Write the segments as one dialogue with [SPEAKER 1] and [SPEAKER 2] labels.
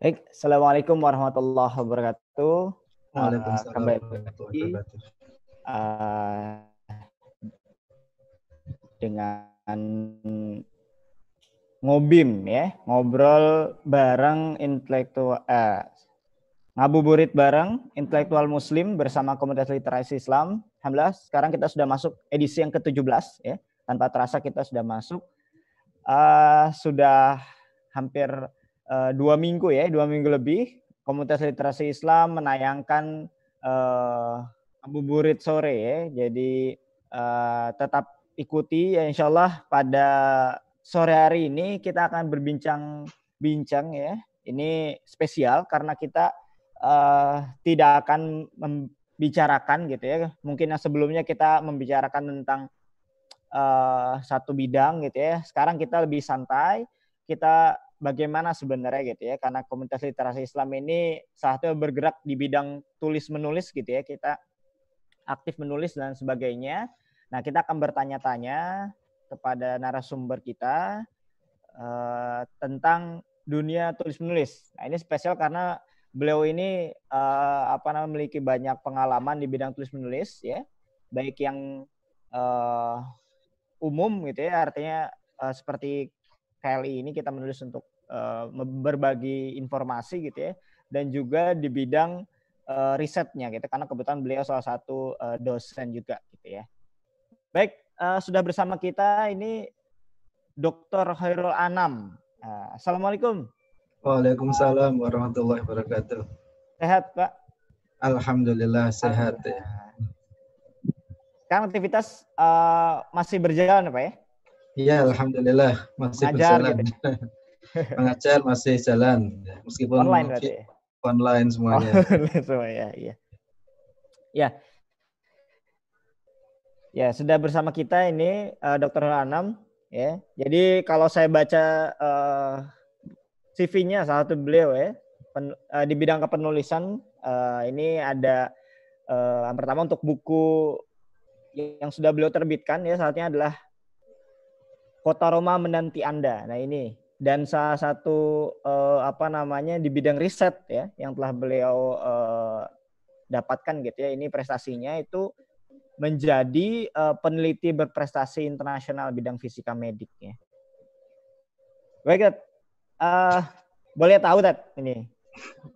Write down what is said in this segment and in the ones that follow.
[SPEAKER 1] Baik, Assalamualaikum warahmatullahi wabarakatuh.
[SPEAKER 2] Waalaikumsalam
[SPEAKER 1] Kembali
[SPEAKER 2] warahmatullahi
[SPEAKER 1] lagi
[SPEAKER 2] wabarakatuh.
[SPEAKER 1] uh, dengan ngobim ya, ngobrol bareng ngabuburit bareng intelektual muslim bersama komunitas literasi Islam. Alhamdulillah, sekarang kita sudah masuk edisi yang ke-17 ya. Tanpa terasa kita sudah masuk. Sudah hampir 2 minggu ya, 2 minggu lebih komunitas literasi Islam menayangkan ngabuburit sore ya. Jadi tetap ikuti ya, insya Allah pada sore hari ini kita akan berbincang-bincang ya. Ini spesial karena kita tidak akan membicarakan gitu ya. Mungkin yang sebelumnya kita membicarakan tentang satu bidang gitu ya. Sekarang kita lebih santai, kita bagaimana sebenarnya gitu ya, karena komunitas literasi Islam ini salah satu bergerak di bidang tulis menulis gitu ya, kita aktif menulis dan sebagainya. Nah, kita akan bertanya-tanya kepada narasumber kita tentang dunia tulis menulis. Nah, ini spesial karena beliau ini memiliki banyak pengalaman di bidang tulis menulis ya, baik yang umum gitu ya, artinya seperti kali ini kita menulis untuk berbagi informasi gitu ya, dan juga di bidang risetnya gitu, karena kebetulan beliau salah satu dosen juga gitu ya. Baik, sudah bersama kita ini Dr. Khairul Anam. Assalamualaikum.
[SPEAKER 2] Waalaikumsalam warahmatullahi wabarakatuh.
[SPEAKER 1] Sehat Pak?
[SPEAKER 2] Alhamdulillah sehat ya.
[SPEAKER 1] Sekarang aktivitas masih berjalan Pak ya?
[SPEAKER 2] Iya, alhamdulillah masih
[SPEAKER 1] Mengajar
[SPEAKER 2] berjalan.
[SPEAKER 1] gitu.
[SPEAKER 2] Mengajar masih jalan, meskipun
[SPEAKER 1] Online berarti ya?
[SPEAKER 2] Online semuanya.
[SPEAKER 1] Online semua ya, iya. Ya. Ya, sudah bersama kita ini Dr. Anam ya. Jadi kalau saya baca CV-nya salah satu beliau ya, di bidang kepenulisan ini ada yang pertama untuk buku yang sudah beliau terbitkan ya, salah satunya adalah Kota Roma Menanti Anda. Nah, ini dan salah satu di bidang riset ya yang telah beliau dapatkan gitu ya, ini prestasinya itu menjadi peneliti berprestasi internasional bidang fisika medik ya. Baik, boleh tahu Tat, ini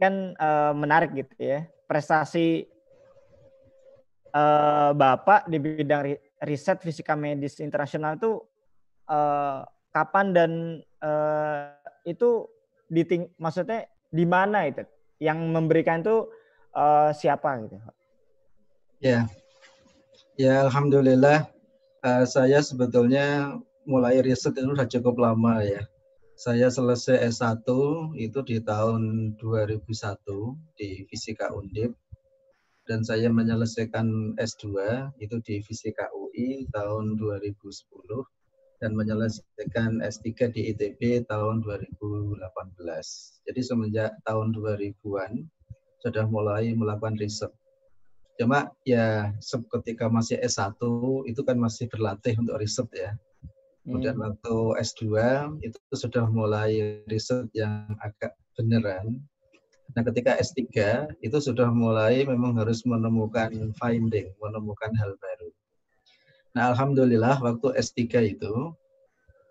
[SPEAKER 1] kan menarik gitu ya, prestasi Bapak di bidang riset fisika medis internasional itu kapan dan itu maksudnya di mana itu? Yang memberikan itu siapa gitu?
[SPEAKER 2] Ya, alhamdulillah saya sebetulnya mulai riset itu sudah cukup lama ya. Saya selesai S1 itu di tahun 2001 di Fisika Undip, dan saya menyelesaikan S2 itu di Fisika UI tahun 2010 dan menyelesaikan S3 di ITB tahun 2018. Jadi semenjak tahun 2000-an sudah mulai melakukan riset. Cuma ya ketika masih S1 itu kan masih berlatih untuk riset ya. Kemudian waktu S2 itu sudah mulai riset yang agak beneran. Nah, ketika S3 itu sudah mulai memang harus menemukan finding, menemukan hal baru. Nah, alhamdulillah waktu S3 itu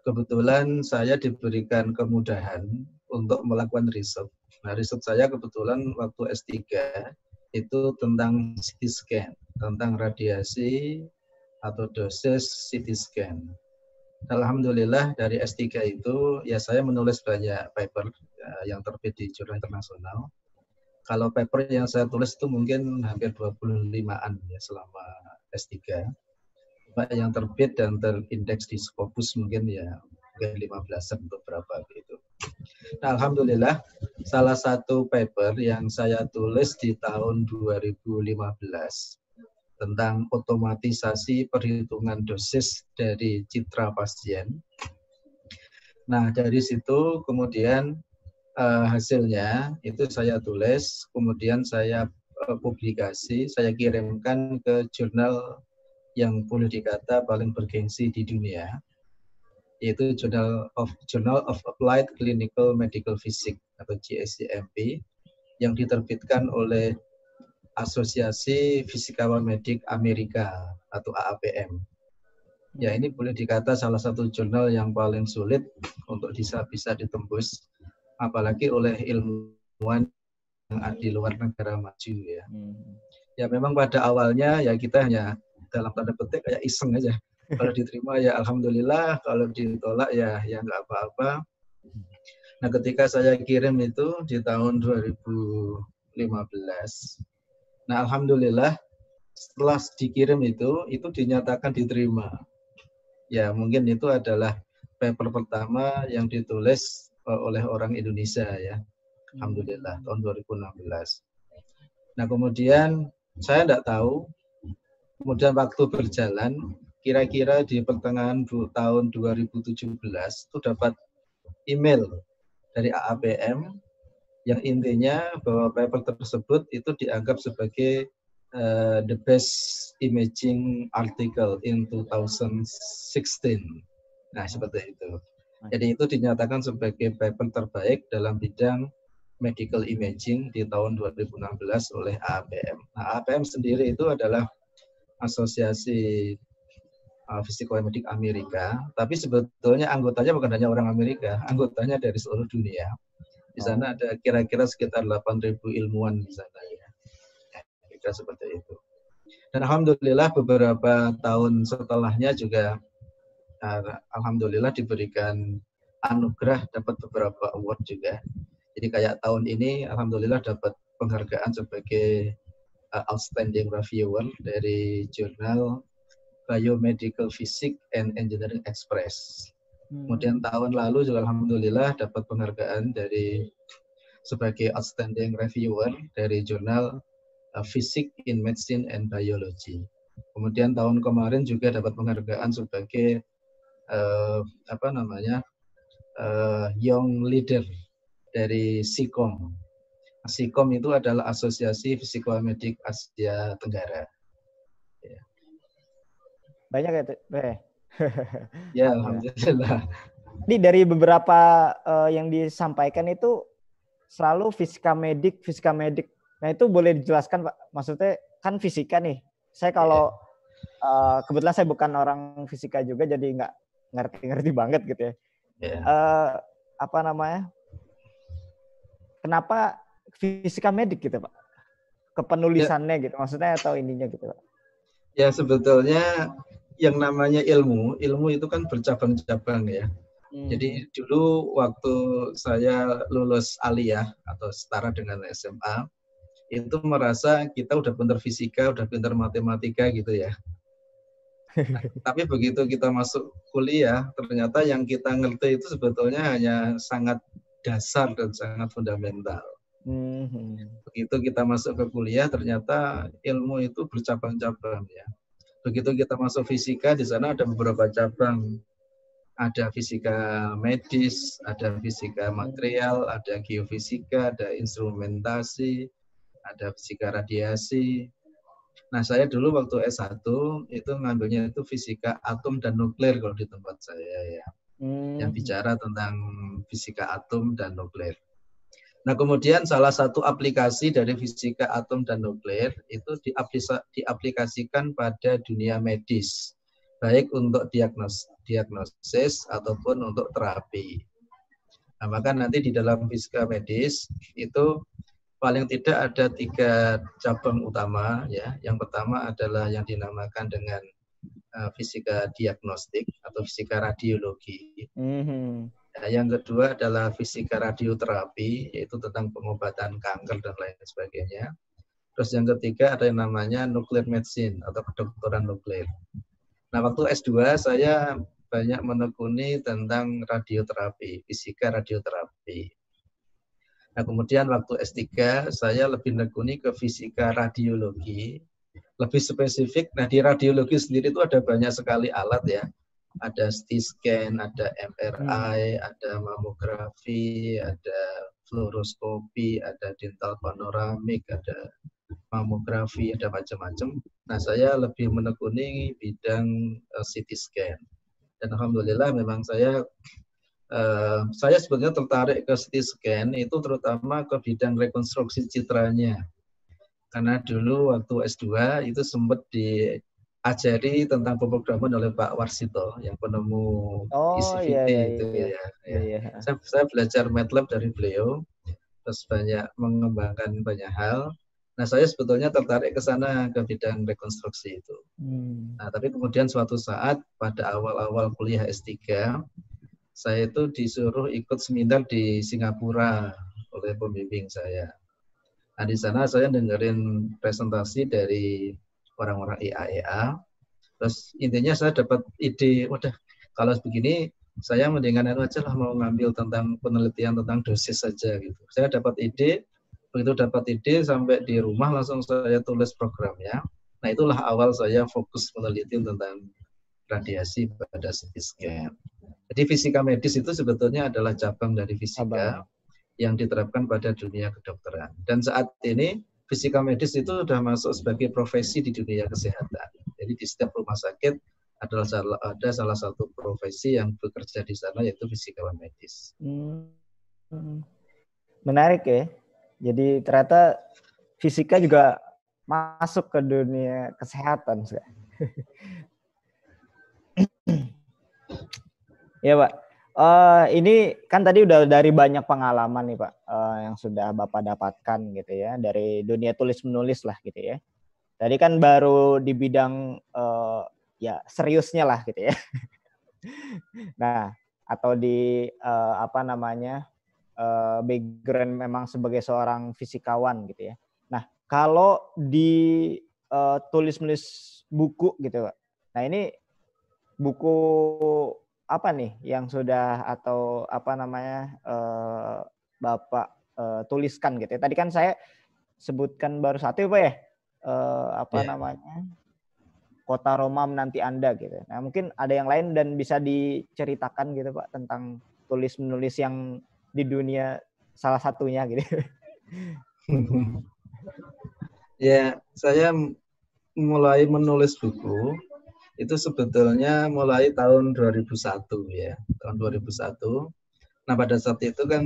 [SPEAKER 2] kebetulan saya diberikan kemudahan untuk melakukan riset. Nah, riset saya kebetulan waktu S3 itu tentang CT scan, tentang radiasi atau dosis CT scan. Alhamdulillah dari S3 itu ya saya menulis banyak paper yang terbit di jurnal internasional. Kalau paper yang saya tulis itu mungkin hampir 25-an ya selama S3. Yang terbit dan terindeks di Scopus mungkin ya 15-an beberapa gitu. Nah, alhamdulillah salah satu paper yang saya tulis di tahun 2015 tentang otomatisasi perhitungan dosis dari citra pasien. Nah, dari situ kemudian hasilnya itu saya tulis, kemudian saya publikasi, saya kirimkan ke jurnal yang boleh dikata paling bergengsi di dunia. yaitu Journal of Applied Clinical Medical Physics atau JSCMP yang diterbitkan oleh Asosiasi Fisikawan Medik Amerika atau AAPM. Ya, ini boleh dikata salah satu jurnal yang paling sulit untuk bisa ditembus, apalagi oleh ilmuwan yang di luar negara maju ya. Ya memang pada awalnya ya kita hanya dalam tanda petik kayak iseng aja. Kalau diterima ya alhamdulillah, kalau ditolak ya nggak apa-apa. Nah ketika saya kirim itu di tahun 2015, nah alhamdulillah setelah dikirim itu dinyatakan diterima. Ya mungkin itu adalah paper pertama yang ditulis oleh orang Indonesia ya. Alhamdulillah tahun 2016. Nah kemudian saya tidak tahu, kemudian waktu berjalan, kira-kira di pertengahan tahun 2017 itu dapat email dari AAPM yang intinya bahwa paper tersebut itu dianggap sebagai the best imaging article in 2016. Nah seperti itu. Jadi itu dinyatakan sebagai paper terbaik dalam bidang medical imaging di tahun 2016 oleh AAPM. Nah, AAPM sendiri itu adalah Asosiasi Fisikomedik Amerika, tapi sebetulnya anggotanya bukan hanya orang Amerika, anggotanya dari seluruh dunia. Di sana ada kira-kira sekitar 8.000 ilmuwan di sana ya. Kira seperti itu. Dan alhamdulillah beberapa tahun setelahnya juga alhamdulillah diberikan anugerah, dapat beberapa award juga. Jadi kayak tahun ini alhamdulillah dapat penghargaan sebagai outstanding reviewer dari jurnal Biomedical Physics and Engineering Express. Kemudian tahun lalu juga alhamdulillah dapat penghargaan dari sebagai outstanding reviewer dari jurnal Physics in Medicine and Biology. Kemudian tahun kemarin juga dapat penghargaan sebagai Young Leader dari SICOM. SICOM itu adalah Asosiasi Fisikomedik Asia Tenggara. Ya.
[SPEAKER 1] Banyak ya,
[SPEAKER 2] Ya, alhamdulillah.
[SPEAKER 1] Jadi dari beberapa yang disampaikan itu selalu fisika medik. Nah itu boleh dijelaskan Pak? Maksudnya kan fisika nih. Saya kalau kebetulan saya bukan orang fisika juga, jadi nggak ngerti banget gitu ya. Kenapa fisika medik gitu Pak? Kepenulisannya gitu, maksudnya atau ininya gitu Pak?
[SPEAKER 2] Ya sebetulnya yang namanya ilmu itu kan bercabang-cabang ya. Jadi dulu waktu saya lulus aliyah atau setara dengan SMA, itu merasa kita udah pintar fisika, udah pintar matematika gitu ya. Nah, tapi begitu kita masuk kuliah, ternyata yang kita ngerti itu sebetulnya hanya sangat dasar dan sangat fundamental. Begitu kita masuk ke kuliah, ternyata ilmu itu bercabang-cabang ya. Begitu kita masuk fisika, di sana ada beberapa cabang. Ada fisika medis, ada fisika material, ada geofisika, ada instrumentasi, ada fisika radiasi. Nah, saya dulu waktu S1 itu ngambilnya itu fisika atom dan nuklir kalau di tempat saya ya. Yang bicara tentang fisika atom dan nuklir. Nah, kemudian salah satu aplikasi dari fisika atom dan nuklir itu diaplikasikan pada dunia medis, baik untuk diagnosis ataupun untuk terapi. Nah, maka nanti di dalam fisika medis itu paling tidak ada 3 cabang utama ya. Yang pertama adalah yang dinamakan dengan fisika diagnostik atau fisika radiologi. Nah, yang kedua adalah fisika radioterapi, yaitu tentang pengobatan kanker dan lain sebagainya. Terus yang ketiga ada yang namanya nuclear medicine atau kedokteran nuklir. Nah, waktu S2 saya banyak menekuni tentang radioterapi, fisika radioterapi. Nah, kemudian waktu S3 saya lebih menekuni ke fisika radiologi, lebih spesifik. Nah, di radiologi sendiri itu ada banyak sekali alat ya. Ada CT scan, ada MRI, ada mamografi, ada fluoroskopi, ada dental panoramik, ada mamografi, ada macam-macam. Nah, saya lebih menekuni bidang CT scan. Dan alhamdulillah memang saya sebenarnya tertarik ke CT scan itu terutama ke bidang rekonstruksi citranya. Karena dulu waktu S2 itu sempat diajari tentang pemrograman oleh Pak Warsito yang penemu
[SPEAKER 1] Oh iya
[SPEAKER 2] ECVT
[SPEAKER 1] iya
[SPEAKER 2] itu
[SPEAKER 1] iya
[SPEAKER 2] ya.
[SPEAKER 1] iya
[SPEAKER 2] Ya.
[SPEAKER 1] iya.
[SPEAKER 2] Saya belajar MATLAB dari beliau, terus banyak mengembangkan banyak hal. Nah, saya sebetulnya tertarik ke sana ke bidang rekonstruksi itu. Nah, tapi kemudian suatu saat pada awal-awal kuliah S3, saya itu disuruh ikut seminar di Singapura oleh pembimbing saya. Nah, di sana saya dengerin presentasi dari orang-orang IAEA. Terus intinya saya dapat ide, wadah kalau begini saya mendingan aja lah mau ngambil tentang penelitian tentang dosis saja gitu. Saya dapat ide, begitu dapat ide sampai di rumah langsung saya tulis programnya. Nah, itulah awal saya fokus meneliti tentang radiasi pada CT scan. Jadi fisika medis itu sebetulnya adalah cabang dari fisika yang diterapkan pada dunia kedokteran. Dan saat ini fisika medis itu sudah masuk sebagai profesi di dunia kesehatan. Jadi di setiap rumah sakit ada salah satu profesi yang bekerja di sana yaitu fisikawan medis.
[SPEAKER 1] Menarik ya. Jadi ternyata fisika juga masuk ke dunia kesehatan. Ya Pak, ini kan tadi udah dari banyak pengalaman nih Pak yang sudah Bapak dapatkan gitu ya dari dunia tulis menulis lah gitu ya. Tadi kan baru di bidang ya seriusnya lah gitu ya. Nah, atau di background memang sebagai seorang fisikawan gitu ya. Nah, kalau di tulis menulis buku gitu Pak. Nah, ini buku apa nih yang sudah atau Bapak tuliskan gitu ya. Tadi kan saya sebutkan baru satu Pak ya. Kota Roma Menanti Anda gitu. Nah, mungkin ada yang lain dan bisa diceritakan gitu Pak tentang tulis menulis yang di dunia salah satunya gitu.
[SPEAKER 2] Ya, saya mulai menulis buku itu sebetulnya mulai tahun 2001 ya, tahun 2001. Nah, pada saat itu kan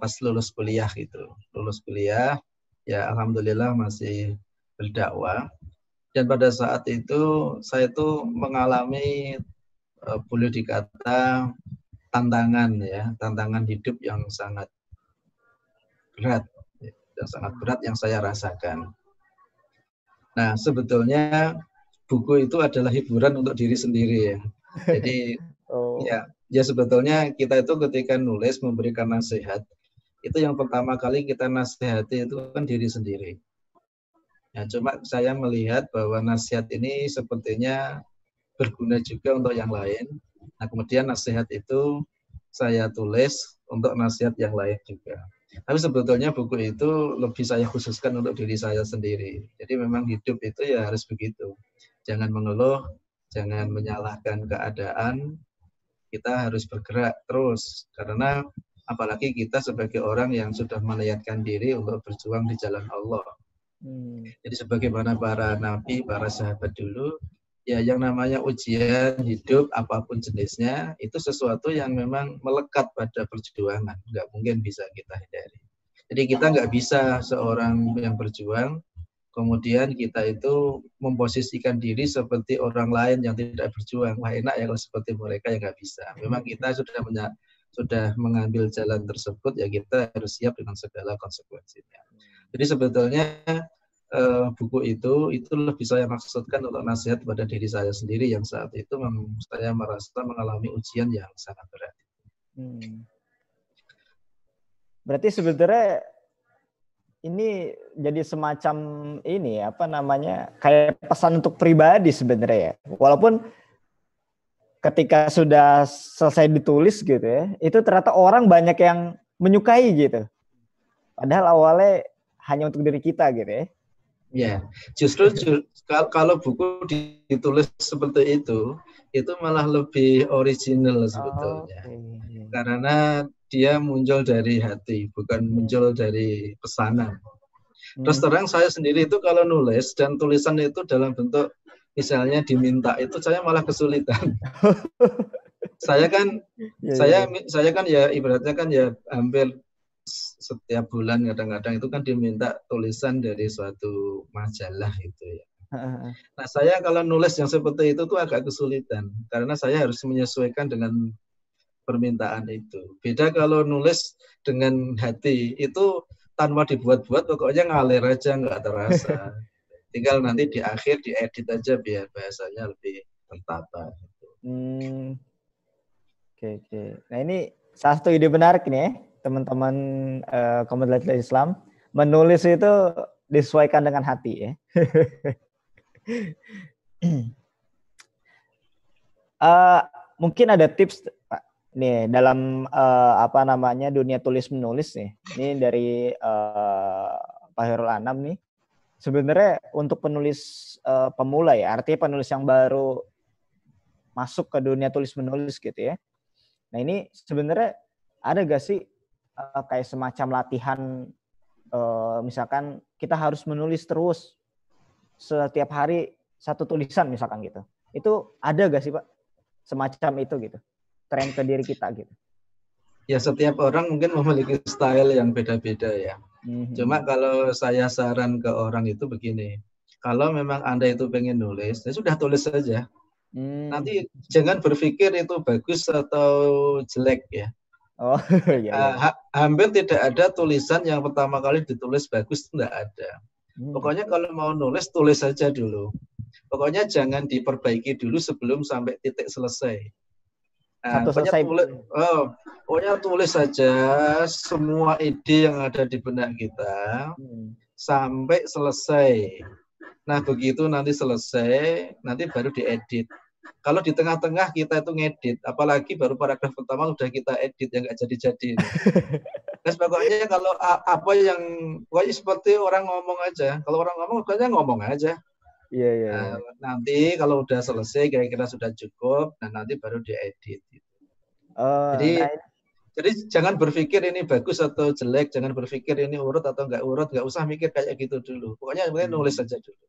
[SPEAKER 2] pas lulus kuliah gitu. Lulus kuliah, ya alhamdulillah masih berdakwah. Dan pada saat itu saya tuh mengalami boleh dikata tantangan ya, tantangan hidup yang sangat berat yang saya rasakan. Nah, sebetulnya buku itu adalah hiburan untuk diri sendiri ya. Jadi ya sebetulnya kita itu ketika nulis memberikan nasihat, itu yang pertama kali kita nasihati itu kan diri sendiri. Ya, cuma saya melihat bahwa nasihat ini sepertinya berguna juga untuk yang lain. Nah, kemudian nasihat itu saya tulis untuk nasihat yang lain juga. Tapi sebetulnya buku itu lebih saya khususkan untuk diri saya sendiri. Jadi memang hidup itu ya harus begitu. Jangan mengeluh, jangan menyalahkan keadaan. Kita harus bergerak terus. Karena apalagi kita sebagai orang yang sudah meniatkan diri untuk berjuang di jalan Allah. Jadi sebagaimana para nabi, para sahabat dulu, ya yang namanya ujian hidup apapun jenisnya itu sesuatu yang memang melekat pada perjuangan, nggak mungkin bisa kita hindari. Jadi kita nggak bisa seorang yang berjuang kemudian kita itu memposisikan diri seperti orang lain yang tidak berjuang. Wah enak ya kalau seperti mereka yang nggak bisa. Memang kita sudah mengambil jalan tersebut ya kita harus siap dengan segala konsekuensinya. Jadi sebetulnya buku itu lebih saya maksudkan untuk nasihat pada diri saya sendiri yang saat itu saya merasa mengalami ujian yang sangat berat.
[SPEAKER 1] Berarti sebetulnya ini jadi semacam kayak pesan untuk pribadi sebenarnya ya. Walaupun ketika sudah selesai ditulis gitu ya, itu ternyata orang banyak yang menyukai gitu. Padahal awalnya hanya untuk diri kita gitu ya.
[SPEAKER 2] Ya, justru kalau buku ditulis seperti itu malah lebih original sebetulnya. Karena dia muncul dari hati, bukan muncul dari pesanan. Terus terang saya sendiri itu kalau nulis dan tulisan itu dalam bentuk misalnya diminta itu saya malah kesulitan. Saya kan
[SPEAKER 1] Iya, iya, iya.
[SPEAKER 2] saya kan ya ibaratnya kan ya hampir setiap bulan kadang-kadang itu kan diminta tulisan dari suatu majalah itu ya. Nah, saya kalau nulis yang seperti itu tuh agak kesulitan karena saya harus menyesuaikan dengan permintaan itu. Beda kalau nulis dengan hati itu tanpa dibuat-buat pokoknya ngalir aja nggak terasa. Tinggal nanti di akhir diedit aja biar bahasanya lebih tertata.
[SPEAKER 1] Hmm, oke, oke. Nah, ini salah satu ide menarik nih ya, teman-teman komunitas Islam. Menulis itu disesuaikan dengan hati ya. Mungkin ada tips Pak nih dalam apa namanya dunia tulis menulis nih. Ini dari Pak Hairul Anam nih. Sebenarnya untuk penulis pemula ya, artinya penulis yang baru masuk ke dunia tulis menulis gitu ya. Nah ini sebenarnya ada gak sih kayak semacam latihan misalkan kita harus menulis terus setiap hari satu tulisan misalkan gitu. Itu ada gak sih Pak semacam itu gitu? Tren ke diri kita gitu.
[SPEAKER 2] Ya setiap orang mungkin memiliki style yang beda-beda ya. Cuma kalau saya saran ke orang itu begini, kalau memang Anda itu pengen nulis, ya sudah tulis saja. Nanti jangan berpikir itu bagus atau jelek ya.
[SPEAKER 1] Oh iya, iya.
[SPEAKER 2] Hampir tidak ada tulisan yang pertama kali ditulis bagus, tidak ada. Pokoknya kalau mau nulis, tulis saja dulu. Pokoknya jangan diperbaiki dulu sebelum sampai titik selesai. Nah, pokoknya tulis saja semua ide yang ada di benak kita sampai selesai. Nah, begitu nanti selesai, nanti baru diedit. Kalau di tengah-tengah kita itu ngedit, apalagi baru paragraf pertama udah kita edit yang nggak jadi-jadi. Nah, pokoknya kalau apa yang pokoknya seperti orang ngomong aja. Kalau orang ngomong, pokoknya ngomong aja.
[SPEAKER 1] Iya, iya.
[SPEAKER 2] Nah, nanti kalau udah selesai, kira-kira sudah cukup, dan nanti baru diedit. Jadi jangan berpikir ini bagus atau jelek, jangan berpikir ini urut atau nggak usah mikir kayak gitu dulu. Pokoknya nulis saja dulu.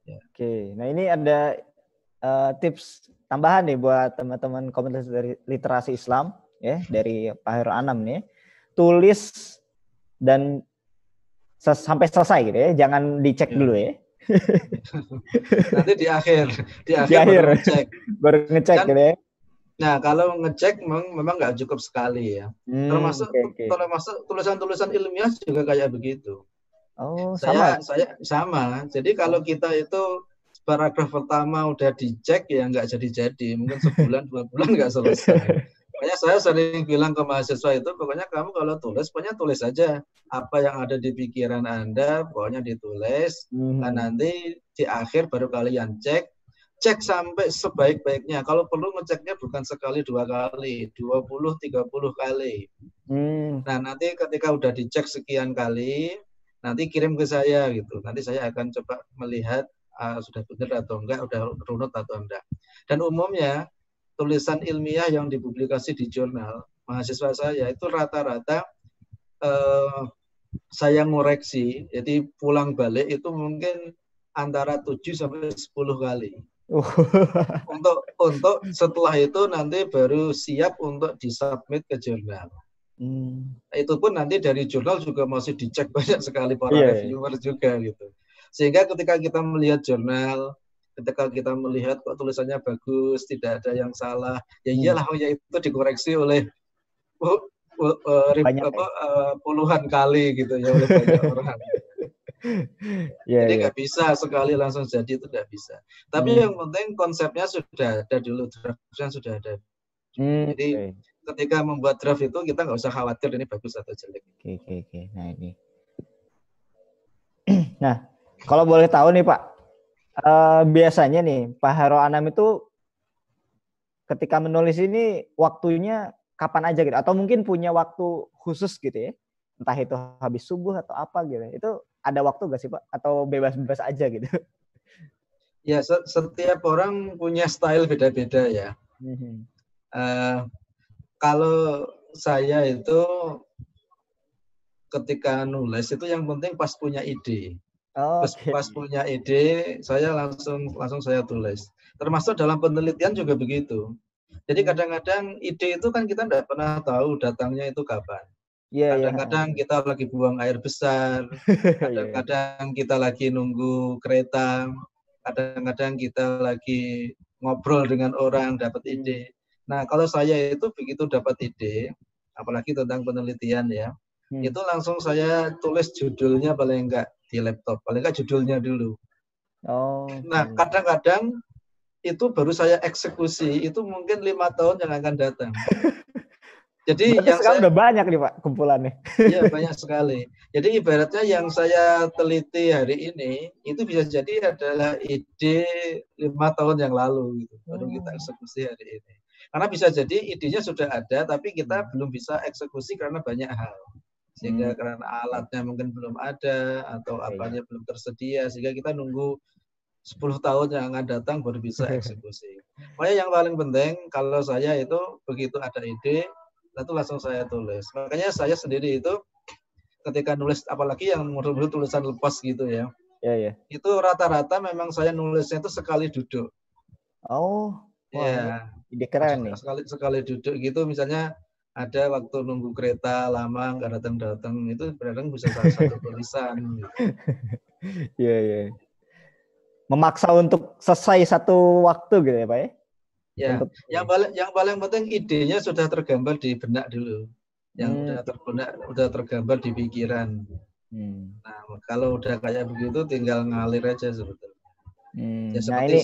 [SPEAKER 1] Ya. Oke, nah ini ada tips tambahan nih buat teman-teman komunitas dari literasi Islam ya dari Pak Hairul Anam nih. Tulis dan sampai selesai gitu ya, jangan dicek dulu ya.
[SPEAKER 2] Nanti di akhir baru ngecek.
[SPEAKER 1] Baru ngecek gitu ya.
[SPEAKER 2] Nah, kalau ngecek memang nggak cukup sekali ya. Termasuk tulisan-tulisan ilmiah juga kayak begitu.
[SPEAKER 1] Oh,
[SPEAKER 2] saya sama. Jadi kalau kita itu paragraf pertama udah dicek ya nggak jadi-jadi. Mungkin sebulan 2 bulan nggak selesai. Makanya saya sering bilang ke mahasiswa itu, pokoknya kamu kalau tulis, pokoknya tulis aja apa yang ada di pikiran Anda, pokoknya ditulis. Dan nanti di akhir baru kalian cek sampai sebaik-baiknya. Kalau perlu ngeceknya bukan sekali 2 kali, 20-30 kali. Nah, nanti ketika udah dicek sekian kali, nanti kirim ke saya gitu. Nanti saya akan coba melihat sudah benar atau enggak, udah runut atau enggak. Dan umumnya tulisan ilmiah yang dipublikasi di jurnal mahasiswa saya itu rata-rata saya ngoreksi. Jadi pulang balik itu mungkin antara 7 sampai 10 kali. Untuk setelah itu nanti baru siap untuk disubmit ke jurnal. Itu pun nanti dari jurnal juga masih dicek banyak sekali para reviewer juga gitu. Sehingga ketika kita melihat jurnal, ketika kita melihat kok tulisannya bagus, tidak ada yang salah, ya iyalah ya itu dikoreksi oleh puluhan kali gitu ya oleh banyak orang. Jadi nggak bisa sekali langsung jadi, itu nggak bisa. Tapi yang penting konsepnya sudah ada dulu, draftnya sudah ada. Jadi ketika membuat draft itu kita nggak usah khawatir ini bagus atau jelek.
[SPEAKER 1] Oke. Nah ini. Nah kalau boleh tahu nih Pak, biasanya nih Pak Hairul Anam itu ketika menulis ini waktunya kapan aja gitu? Atau mungkin punya waktu khusus gitu ya? Entah itu habis subuh atau apa gitu. Itu ada waktu gak sih Pak? Atau bebas-bebas aja gitu?
[SPEAKER 2] Ya, setiap orang punya style beda-beda ya. Kalau saya itu ketika nulis itu yang penting pas punya ide. Terus
[SPEAKER 1] Oke.
[SPEAKER 2] pas punya ide, saya langsung saya tulis. Termasuk dalam penelitian juga begitu. Jadi
[SPEAKER 1] Hmm.
[SPEAKER 2] kadang-kadang ide itu kan kita tidak pernah tahu datangnya itu kapan.
[SPEAKER 1] Iya, iya.
[SPEAKER 2] Kadang-kadang kita lagi buang air besar,
[SPEAKER 1] Iya.
[SPEAKER 2] kadang-kadang kita lagi nunggu kereta, kadang-kadang kita lagi ngobrol dengan orang dapat
[SPEAKER 1] Hmm.
[SPEAKER 2] ide. Nah, kalau saya itu begitu dapat ide, apalagi tentang penelitian ya,
[SPEAKER 1] Hmm.
[SPEAKER 2] itu langsung saya tulis judulnya paling enggak di laptop, paling enggak judulnya dulu.
[SPEAKER 1] Oh,
[SPEAKER 2] Nah,
[SPEAKER 1] oke.
[SPEAKER 2] kadang-kadang itu baru saya eksekusi, itu mungkin 5 tahun yang akan datang. Jadi
[SPEAKER 1] Berarti
[SPEAKER 2] yang
[SPEAKER 1] sekarang
[SPEAKER 2] saya
[SPEAKER 1] udah banyak nih Pak kumpulannya.
[SPEAKER 2] Iya, banyak sekali. Jadi ibaratnya yang saya teliti hari ini, itu bisa jadi adalah ide 5 tahun yang lalu gitu, baru kita
[SPEAKER 1] Oh.
[SPEAKER 2] eksekusi hari ini. Karena bisa jadi idenya sudah ada, tapi kita
[SPEAKER 1] Hmm.
[SPEAKER 2] belum bisa eksekusi karena banyak hal.
[SPEAKER 1] Hmm.
[SPEAKER 2] Sehingga karena alatnya mungkin belum ada, atau
[SPEAKER 1] Iya, iya.
[SPEAKER 2] apanya belum tersedia, sehingga kita nunggu 10 tahun yang akan datang baru bisa eksekusi. Makanya yang paling penting kalau saya itu begitu ada ide, itu langsung saya tulis. Makanya saya sendiri itu ketika nulis, apalagi yang model-model tulisan lepas gitu ya,
[SPEAKER 1] Iya, iya.
[SPEAKER 2] itu rata-rata memang saya nulisnya itu sekali duduk.
[SPEAKER 1] Oh, wah ini
[SPEAKER 2] Ya,
[SPEAKER 1] ide keren nih.
[SPEAKER 2] sekali sekali duduk gitu, misalnya ada waktu nunggu kereta lama nggak datang-datang, itu kadang bisa satu tulisan gitu.
[SPEAKER 1] Iya, iya. Memaksa untuk selesai satu waktu gitu ya Pak ya?
[SPEAKER 2] Ya,
[SPEAKER 1] Untuk
[SPEAKER 2] yang paling penting idenya sudah tergambar di benak dulu. Yang
[SPEAKER 1] hmm.
[SPEAKER 2] udah tergambar di pikiran.
[SPEAKER 1] Hmm.
[SPEAKER 2] Nah, kalau udah kayak begitu tinggal ngalir aja sebetulnya. Ya
[SPEAKER 1] Nah ini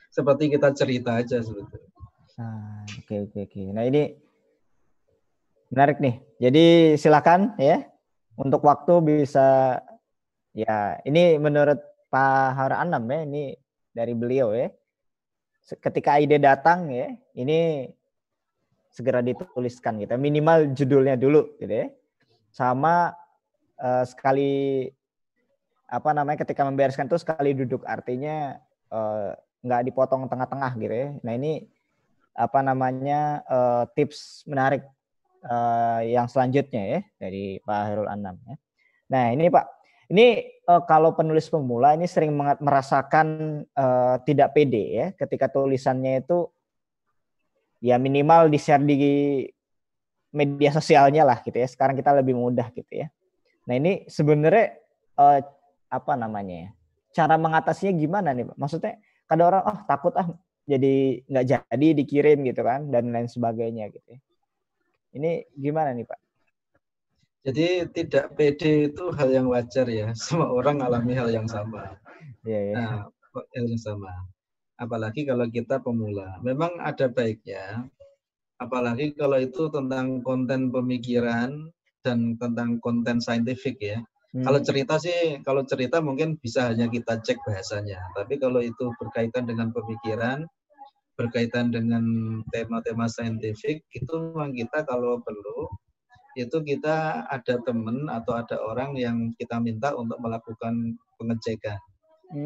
[SPEAKER 2] seperti kita cerita aja sebetulnya.
[SPEAKER 1] oke, oke, oke. Nah ini menarik nih. Jadi silakan ya untuk waktu bisa ya ini menurut Pak Har Anam ya ini dari beliau ya. Ketika ide datang ya ini segera dituliskan gitu. Minimal judulnya dulu gitu ya. Sama sekali apa namanya ketika membereskan itu sekali duduk artinya nggak dipotong tengah-tengah gitu ya. Nah ini apa namanya tips menarik yang selanjutnya ya dari Pak Hairul Anam ya. Nah ini Pak, ini kalau penulis pemula ini sering merasakan tidak pede ya ketika tulisannya itu ya minimal di-share di media sosialnya lah gitu ya. Sekarang kita lebih mudah gitu ya. Nah ini sebenarnya apa namanya ya? Cara mengatasinya gimana nih Pak? Maksudnya kadang orang takut jadi nggak jadi dikirim gitu kan dan lain sebagainya gitu ya. Ini gimana nih Pak?
[SPEAKER 2] Jadi tidak pede itu hal yang wajar ya. Semua orang alami hal yang sama.
[SPEAKER 1] Iya, iya.
[SPEAKER 2] Nah, hal yang sama. Apalagi kalau kita pemula. Memang ada baiknya, apalagi kalau itu tentang konten pemikiran dan tentang konten saintifik ya. Kalau
[SPEAKER 1] Hmm.
[SPEAKER 2] cerita sih, kalau cerita mungkin bisa hanya kita cek bahasanya. Tapi kalau itu berkaitan dengan pemikiran, berkaitan dengan tema-tema saintifik, itu memang kita kalau perlu, itu kita ada teman atau ada orang yang kita minta untuk melakukan pengecekan.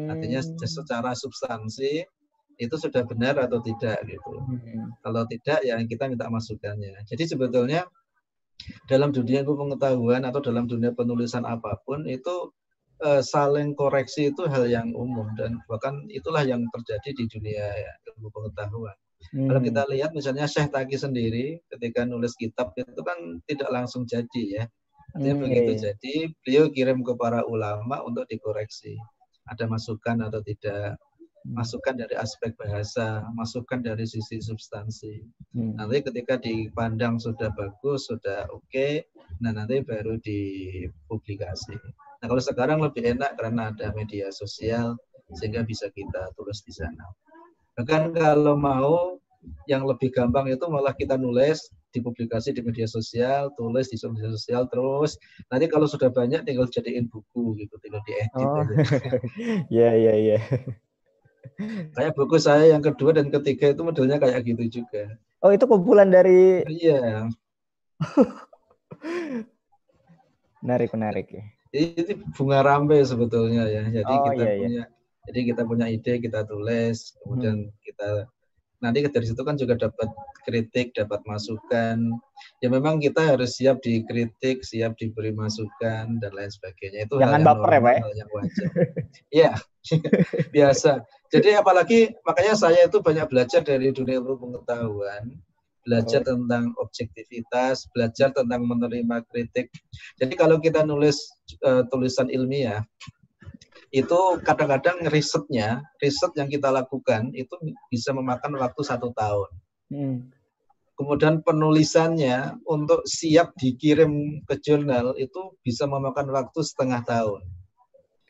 [SPEAKER 2] Artinya
[SPEAKER 1] Hmm.
[SPEAKER 2] secara substansi itu sudah benar atau tidak gitu.
[SPEAKER 1] Hmm.
[SPEAKER 2] Kalau tidak ya kita minta masukannya. Jadi sebetulnya dalam dunia ilmu pengetahuan atau dalam dunia penulisan apapun itu saling koreksi itu hal yang umum dan bahkan itulah yang terjadi di dunia ilmu pengetahuan. Kalau
[SPEAKER 1] Hmm.
[SPEAKER 2] kita lihat misalnya Syekh Taki sendiri ketika nulis kitab itu kan tidak langsung jadi ya. Artinya
[SPEAKER 1] Iya,
[SPEAKER 2] begitu
[SPEAKER 1] iya.
[SPEAKER 2] jadi beliau kirim ke para ulama untuk dikoreksi. Ada masukan atau tidak,
[SPEAKER 1] Hmm.
[SPEAKER 2] masukan dari aspek bahasa, masukan dari sisi substansi.
[SPEAKER 1] Hmm.
[SPEAKER 2] Nanti ketika dipandang sudah bagus, sudah oke, nah nanti baru dipublikasi. Nah kalau sekarang lebih enak karena ada media sosial sehingga bisa kita tulis di sana. Bahkan kalau mau yang lebih gampang itu malah kita nulis, dipublikasi di media sosial, tulis di media sosial terus. Nanti kalau sudah banyak tinggal jadiin buku gitu, tinggal diedit
[SPEAKER 1] Oh.
[SPEAKER 2] aja.
[SPEAKER 1] Iya, iya, iya.
[SPEAKER 2] Kayak buku saya yang kedua dan ketiga itu modelnya kayak gitu juga.
[SPEAKER 1] Oh, itu kumpulan dari
[SPEAKER 2] Iya,
[SPEAKER 1] menarik, menarik ya.
[SPEAKER 2] ini bunga rampai sebetulnya ya.
[SPEAKER 1] Oh, iya, iya.
[SPEAKER 2] Jadi kita punya ide, kita tulis,
[SPEAKER 1] Hmm.
[SPEAKER 2] kemudian kita nanti dari situ kan juga dapat kritik, dapat masukan. Ya memang kita harus siap dikritik, siap diberi masukan dan lain sebagainya. Itu hal
[SPEAKER 1] Jangan
[SPEAKER 2] yang
[SPEAKER 1] baper ya, Pak
[SPEAKER 2] normal,
[SPEAKER 1] ya.
[SPEAKER 2] hal yang wajar. Ya, biasa. Jadi apalagi makanya saya itu banyak belajar dari dunia ilmu pengetahuan, belajar tentang objektivitas, belajar tentang menerima kritik. Jadi kalau kita nulis tulisan ilmiah, itu kadang-kadang riset yang kita lakukan itu bisa memakan waktu 1 tahun. Kemudian penulisannya untuk siap dikirim ke jurnal itu bisa memakan waktu 1/2 tahun.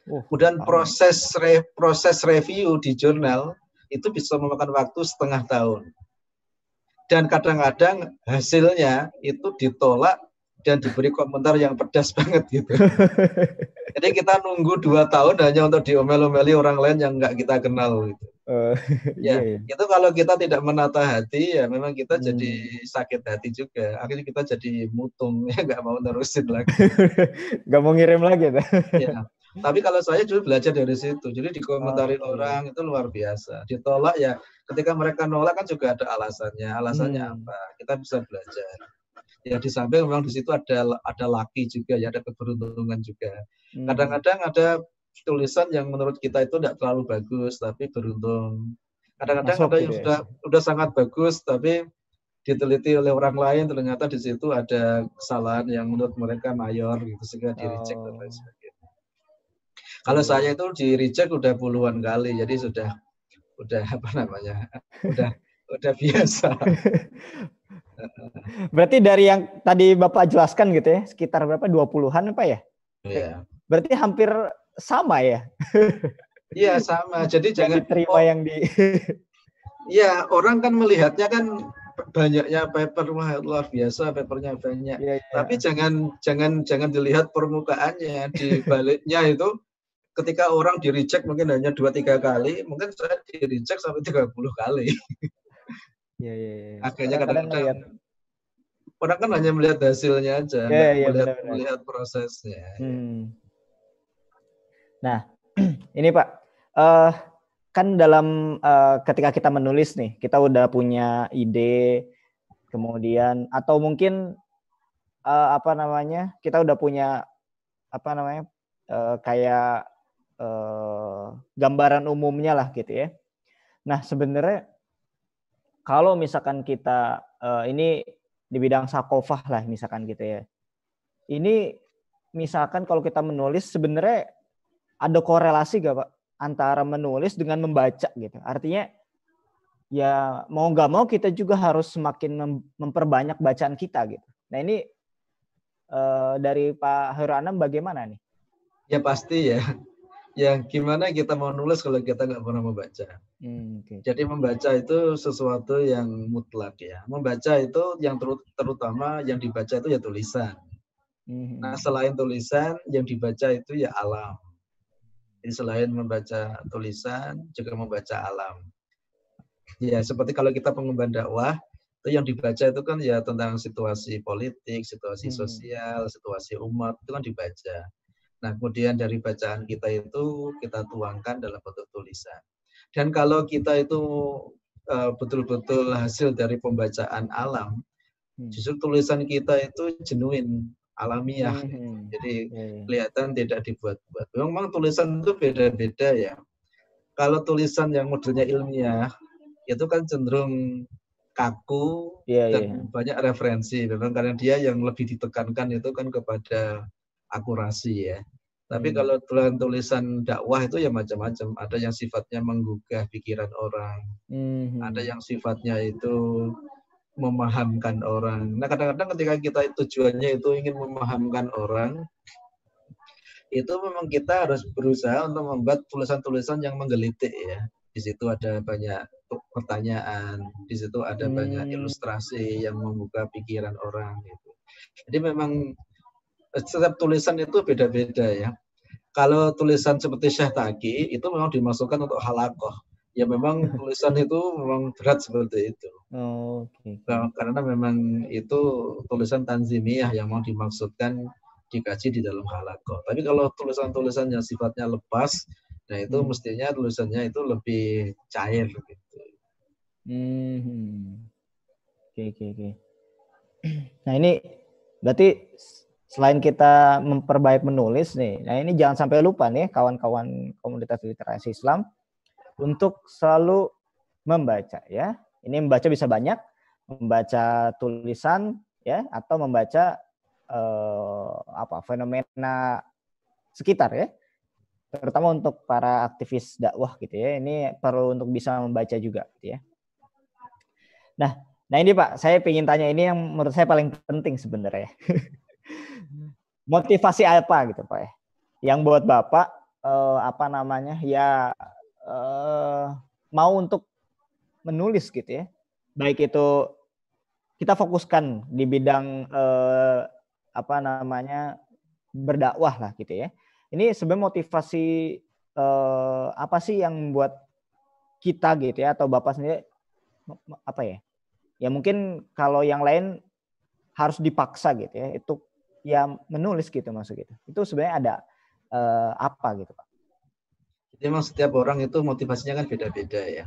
[SPEAKER 2] Kemudian proses review di jurnal itu bisa memakan waktu 1/2 tahun. Dan kadang-kadang hasilnya itu ditolak dan diberi komentar yang pedas banget gitu. Jadi kita nunggu 2 tahun hanya untuk diomel-omeli orang lain yang nggak kita kenal gitu. Ya, itu kalau kita tidak menata hati ya memang kita jadi sakit hati juga. Akhirnya kita jadi mutung ya nggak mau nerusin lagi.
[SPEAKER 1] Nggak mau ngirim lagi.
[SPEAKER 2] Ya. Tapi kalau saya juga belajar dari situ. Jadi dikomentarin orang itu luar biasa. Ditolak ya ketika mereka nolak kan juga ada alasannya. Alasannya apa? Kita bisa belajar. Ya di samping memang di situ ada laki juga ya, ada keberuntungan juga. Kadang-kadang ada tulisan yang menurut kita itu tidak terlalu bagus tapi beruntung. Kadang-kadang ada yang sudah sangat bagus tapi diteliti oleh orang lain ternyata di situ ada kesalahan yang menurut mereka mayor gitu sehingga di reject dan lain sebagainya. Kalau saya itu di reject udah puluhan kali jadi sudah apa namanya? Udah biasa.
[SPEAKER 1] Berarti dari yang tadi Bapak jelaskan gitu ya, sekitar berapa 20-an Pak ya?
[SPEAKER 2] Iya.
[SPEAKER 1] Berarti hampir sama ya?
[SPEAKER 2] Iya, sama. Jadi jangan
[SPEAKER 1] diterima yang di
[SPEAKER 2] Iya, orang kan melihatnya kan banyaknya paper luar biasa, papernya banyak. Tapi jangan dilihat permukaannya, di baliknya itu ketika orang di reject mungkin hanya 2-3 kali, mungkin saya di reject sampai 30 kali.
[SPEAKER 1] Iya.
[SPEAKER 2] Akhirnya kadang-kadang orang kan hanya melihat hasilnya aja, melihat prosesnya.
[SPEAKER 1] Nah, ini Pak, kan dalam ketika kita menulis nih, kita udah punya ide, kemudian atau mungkin kita udah punya kayak gambaran umumnya lah gitu ya. Nah sebenarnya kalau misalkan kita ini di bidang sakofah lah misalkan gitu ya, ini misalkan kalau kita menulis sebenarnya ada korelasi gak Pak antara menulis dengan membaca gitu? Artinya ya mau nggak mau kita juga harus semakin memperbanyak bacaan kita gitu. Nah ini dari Pak Hairul Anam bagaimana nih?
[SPEAKER 2] Ya pasti ya. Ya gimana kita mau nulis kalau kita nggak pernah membaca. Jadi membaca itu sesuatu yang mutlak ya. Membaca itu yang terutama yang dibaca itu ya tulisan. Nah selain tulisan yang dibaca itu ya alam. Jadi selain membaca tulisan juga membaca alam. Ya seperti kalau kita pengemban dakwah itu yang dibaca itu kan ya tentang situasi politik, situasi sosial, situasi umat itu kan dibaca. Nah, kemudian dari bacaan kita itu kita tuangkan dalam bentuk tulisan. Dan kalau kita itu betul-betul hasil dari pembacaan alam, justru tulisan kita itu genuine, alamiah. Jadi kelihatan tidak dibuat-buat. Memang tulisan itu beda-beda ya. Kalau tulisan yang modelnya ilmiah, itu kan cenderung kaku dan banyak referensi. Memang karena dia yang lebih ditekankan itu kan kepada akurasi ya. Tapi kalau tulisan dakwah itu ya macam-macam. Ada yang sifatnya menggugah pikiran orang. Ada yang sifatnya itu memahamkan orang. Nah kadang-kadang ketika kita tujuannya itu ingin memahamkan orang, itu memang kita harus berusaha untuk membuat tulisan-tulisan yang menggelitik ya. Di situ ada banyak pertanyaan, di situ ada banyak ilustrasi yang membuka pikiran orang gitu. Jadi memang setiap tulisan itu beda-beda ya. Kalau tulisan seperti Syekh Taqi itu memang dimasukkan untuk halakoh. Ya memang tulisan itu memang berat seperti itu. Karena memang itu tulisan tanzimiyah yang mau dimaksudkan dikaji di dalam halakoh. Tapi kalau tulisan-tulisan yang sifatnya lepas, nah itu mestinya tulisannya itu lebih cair gitu.
[SPEAKER 1] Oke, oke, oke. Nah ini berarti selain kita memperbaik menulis nih, nah ini jangan sampai lupa nih kawan-kawan komunitas literasi Islam untuk selalu membaca ya. Ini membaca bisa banyak, membaca tulisan ya atau membaca fenomena sekitar ya. Terutama untuk para aktivis dakwah gitu ya. Ini perlu untuk bisa membaca juga gitu ya. Nah ini Pak, saya ingin tanya ini yang menurut saya paling penting sebenarnya. Motivasi apa gitu Pak ya? Yang buat Bapak mau untuk menulis gitu ya. Baik itu kita fokuskan di bidang berdakwah lah gitu ya. Ini sebenarnya motivasi apa sih yang membuat kita gitu ya atau Bapak sendiri apa ya? Ya mungkin kalau yang lain harus dipaksa gitu ya. Itu ya menulis gitu maksud gitu. Itu sebenarnya ada apa gitu Pak?
[SPEAKER 2] Jadi memang setiap orang itu motivasinya kan beda-beda ya.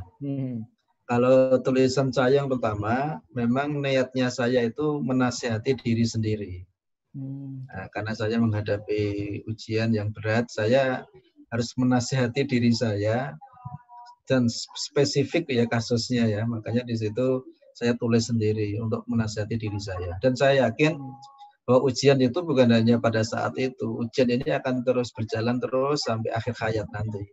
[SPEAKER 2] Kalau tulisan saya yang pertama, memang niatnya saya itu menasihati diri sendiri. Nah, karena saya menghadapi ujian yang berat, saya harus menasihati diri saya dan spesifik ya kasusnya ya. Makanya di situ saya tulis sendiri untuk menasihati diri saya. Dan saya yakin bahwa ujian itu bukan hanya pada saat itu. Ujian ini akan terus berjalan terus sampai akhir hayat nanti.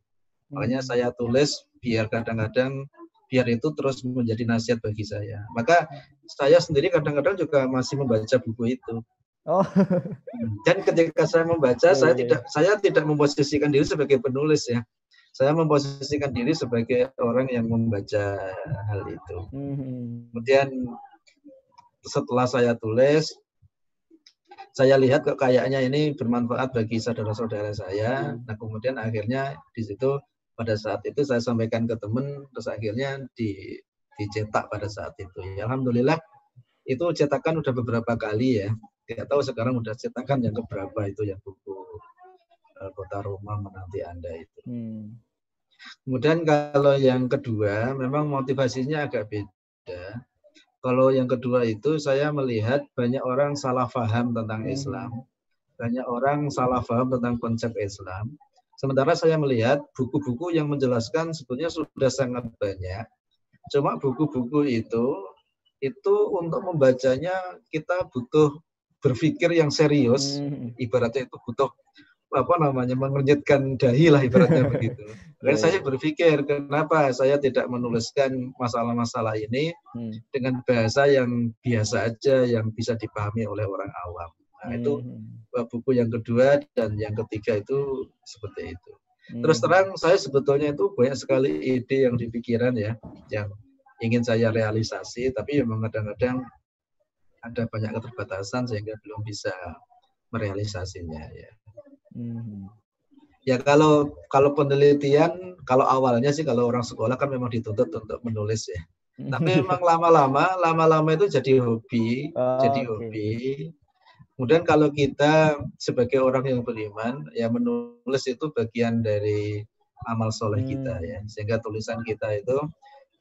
[SPEAKER 2] Makanya saya tulis biar kadang-kadang biar itu terus menjadi nasihat bagi saya. Maka saya sendiri kadang-kadang juga masih membaca buku itu.
[SPEAKER 1] Oh.
[SPEAKER 2] Dan ketika saya membaca, saya tidak memposisikan diri sebagai penulis ya. Saya memposisikan diri sebagai orang yang membaca hal itu. Kemudian setelah saya tulis, saya lihat kok kayaknya ini bermanfaat bagi saudara-saudara saya. Nah kemudian akhirnya di situ pada saat itu saya sampaikan ke teman, terus akhirnya dicetak pada saat itu. Ya, alhamdulillah itu cetakan udah beberapa kali ya. Tidak tahu sekarang udah cetakan yang keberapa itu yang buku Kota Roma Menanti Anda itu. Kemudian kalau yang kedua, memang motivasinya agak beda. Kalau yang kedua itu saya melihat banyak orang salah paham tentang Islam. Banyak orang salah paham tentang konsep Islam. Sementara saya melihat buku-buku yang menjelaskan sebetulnya sudah sangat banyak. Cuma buku-buku itu untuk membacanya kita butuh berpikir yang serius, ibaratnya itu butuh mengernyitkan dahi lah ibaratnya begitu. Dan saya berpikir kenapa saya tidak menuliskan masalah-masalah ini dengan bahasa yang biasa aja yang bisa dipahami oleh orang awam. Nah itu buku yang kedua dan yang ketiga itu seperti itu. Terus terang saya sebetulnya itu banyak sekali ide yang dipikiran ya, yang ingin saya realisasi, tapi memang kadang-kadang ada banyak keterbatasan sehingga belum bisa merealisasinya ya. Ya kalau penelitian, kalau awalnya sih kalau orang sekolah kan memang dituntut untuk menulis ya. Tapi memang lama-lama itu jadi hobi, Kemudian kalau kita sebagai orang yang beriman, ya menulis itu bagian dari amal soleh kita ya, sehingga tulisan kita itu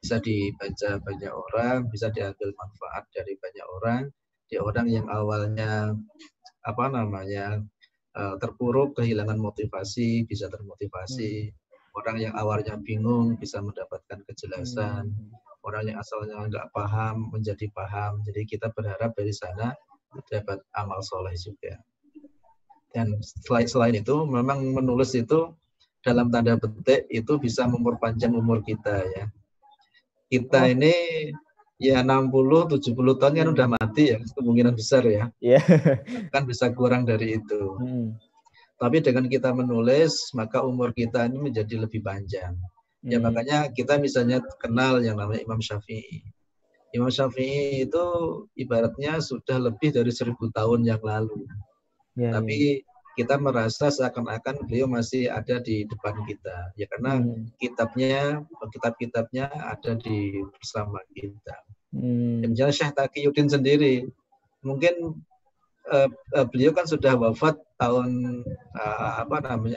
[SPEAKER 2] bisa dibaca banyak orang, bisa diambil manfaat dari banyak orang, di orang yang awalnya terpuruk, kehilangan motivasi, bisa termotivasi. Orang yang awalnya bingung bisa mendapatkan kejelasan. Orang yang asalnya nggak paham menjadi paham. Jadi kita berharap dari sana dapat amal soleh juga. Dan selain itu, memang menulis itu dalam tanda petik itu bisa memperpanjang umur kita ya. Kita ini ya 60-70 tahun kan udah mati ya, kemungkinan besar ya. Kan bisa kurang dari itu. Tapi dengan kita menulis, maka umur kita ini menjadi lebih panjang. Ya makanya kita misalnya kenal yang namanya Imam Syafi'i. Imam Syafi'i itu ibaratnya sudah lebih dari 1000 tahun yang lalu. Tapi kita merasa seakan-akan beliau masih ada di depan kita. Ya karena kitab-kitabnya ada di bersama kita. Misalnya Syekh Taqiyuddin sendiri, mungkin beliau kan sudah wafat tahun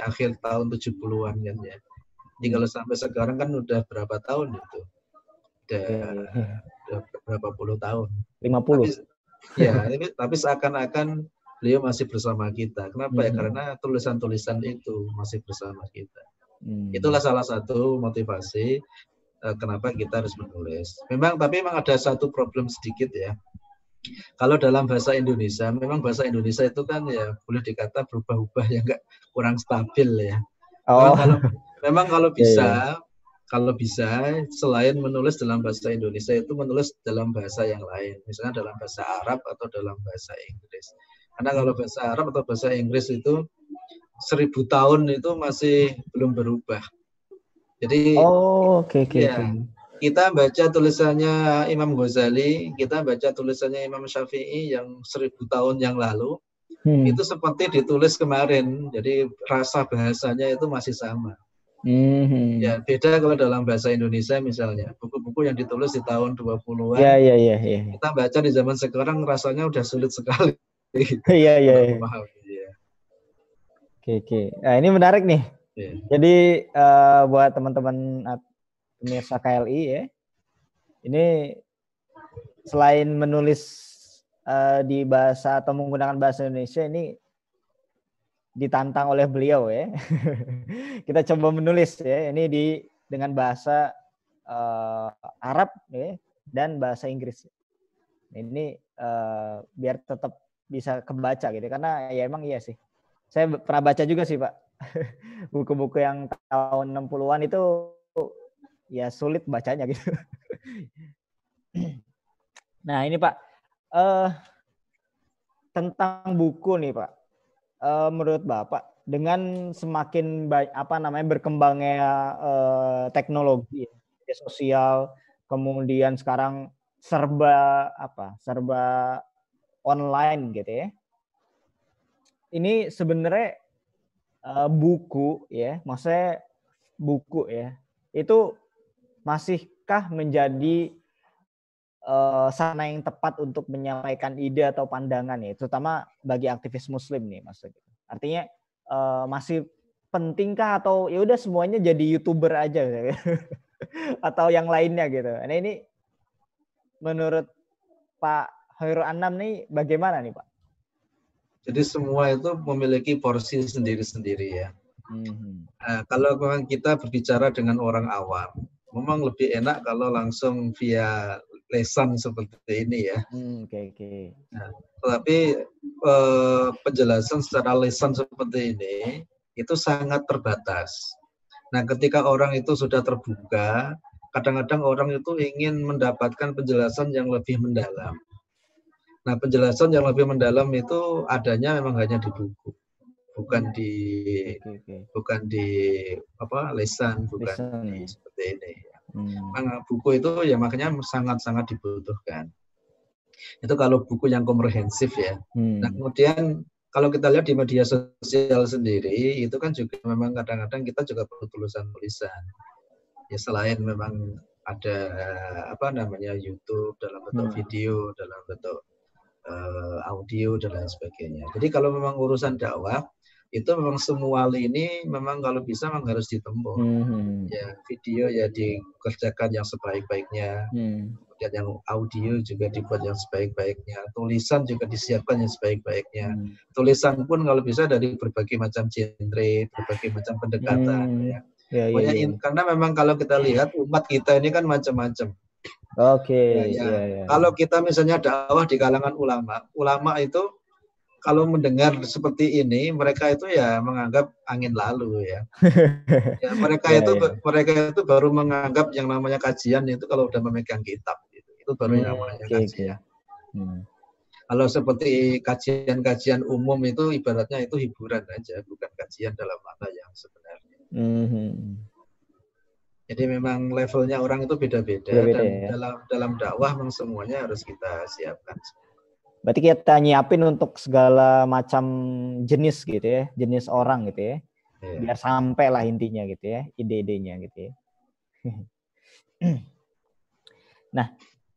[SPEAKER 2] akhir tahun 70-an kan ya. Jadi kalau sampai sekarang kan udah berapa tahun itu? udah berapa puluh tahun.
[SPEAKER 1] 50.
[SPEAKER 2] Tapi seakan-akan beliau masih bersama kita. Kenapa ya? Karena tulisan-tulisan itu masih bersama kita. Itulah salah satu motivasi kenapa kita harus menulis. Tapi memang ada satu problem sedikit ya. Kalau dalam bahasa Indonesia, memang bahasa Indonesia itu kan ya boleh dikata berubah-ubah ya, nggak kurang stabil ya. Memang kalau bisa, selain menulis dalam bahasa Indonesia itu menulis dalam bahasa yang lain, misalnya dalam bahasa Arab atau dalam bahasa Inggris. Karena kalau bahasa Arab atau bahasa Inggris itu 1000 tahun itu masih belum berubah. Jadi kita baca tulisannya Imam Ghazali, kita baca tulisannya Imam Syafi'i yang 1000 tahun yang lalu, itu seperti ditulis kemarin. Jadi rasa bahasanya itu masih sama. Ya, beda kalau dalam bahasa Indonesia misalnya, buku-buku yang ditulis di tahun 20-an, kita baca di zaman sekarang rasanya udah sulit sekali.
[SPEAKER 1] Iya. Oke. Nah, ini menarik nih. Jadi buat teman-teman pemirsa KLI ya, ini selain menulis di bahasa atau menggunakan bahasa Indonesia, ini ditantang oleh beliau ya. Kita coba menulis ya, ini dengan bahasa Arab ya, dan bahasa Inggris. Ini biar tetap bisa kebaca gitu, karena ya emang iya sih. Saya pernah baca juga sih Pak, buku-buku yang tahun 60-an itu ya sulit bacanya gitu. Nah ini Pak, tentang buku nih Pak, menurut Bapak dengan semakin berkembangnya teknologi, media sosial, kemudian sekarang serba online gitu ya. Ini sebenarnya buku ya, maksudnya buku ya, itu masihkah menjadi sarana yang tepat untuk menyampaikan ide atau pandangan ya, terutama bagi aktivis Muslim nih maksudnya. Artinya masih pentingkah atau ya udah semuanya jadi YouTuber aja gitu, atau yang lainnya gitu. Nah ini menurut Pak Khairul Anam nih bagaimana nih Pak?
[SPEAKER 2] Jadi semua itu memiliki porsi sendiri-sendiri ya. Kalau memang kita berbicara dengan orang awam, memang lebih enak kalau langsung via lesan seperti ini ya. Nah, tetapi penjelasan secara lesan seperti ini itu sangat terbatas. Nah, ketika orang itu sudah terbuka, kadang-kadang orang itu ingin mendapatkan penjelasan yang lebih mendalam. Nah, penjelasan yang lebih mendalam itu adanya memang hanya di buku, bukan di lesan, bukan di seperti ini. Buku itu ya makanya sangat-sangat dibutuhkan. Itu kalau buku yang komprehensif ya. Nah, kemudian kalau kita lihat di media sosial sendiri, itu kan juga memang kadang-kadang kita juga perlu tulisan-tulisan. Ya selain memang ada YouTube dalam bentuk video, dalam bentuk audio dan lain sebagainya. Jadi kalau memang urusan dakwah itu memang semua lini memang kalau bisa memang harus ditempuh. Ya video ya dikerjakan yang sebaik-baiknya. Kemudian yang audio juga dibuat yang sebaik-baiknya. Tulisan juga disiapkan yang sebaik-baiknya. Tulisan pun kalau bisa dari berbagai macam genre, berbagai macam pendekatan. Karena memang kalau kita lihat umat kita ini kan macam-macam. Kalau kita misalnya dakwah di kalangan ulama itu kalau mendengar seperti ini, mereka itu ya menganggap angin lalu ya. Mereka itu baru menganggap yang namanya kajian itu kalau udah memegang kitab gitu. Itu baru yang namanya kajian. Kalau seperti kajian-kajian umum itu ibaratnya itu hiburan aja, bukan kajian dalam makna yang sebenarnya. Jadi memang levelnya orang itu beda-beda dan ya? dalam dakwah memang semuanya harus kita siapkan.
[SPEAKER 1] Berarti kita nyiapin untuk segala macam jenis gitu ya, jenis orang gitu ya. Biar sampai lah intinya gitu ya, ide-idenya gitu ya.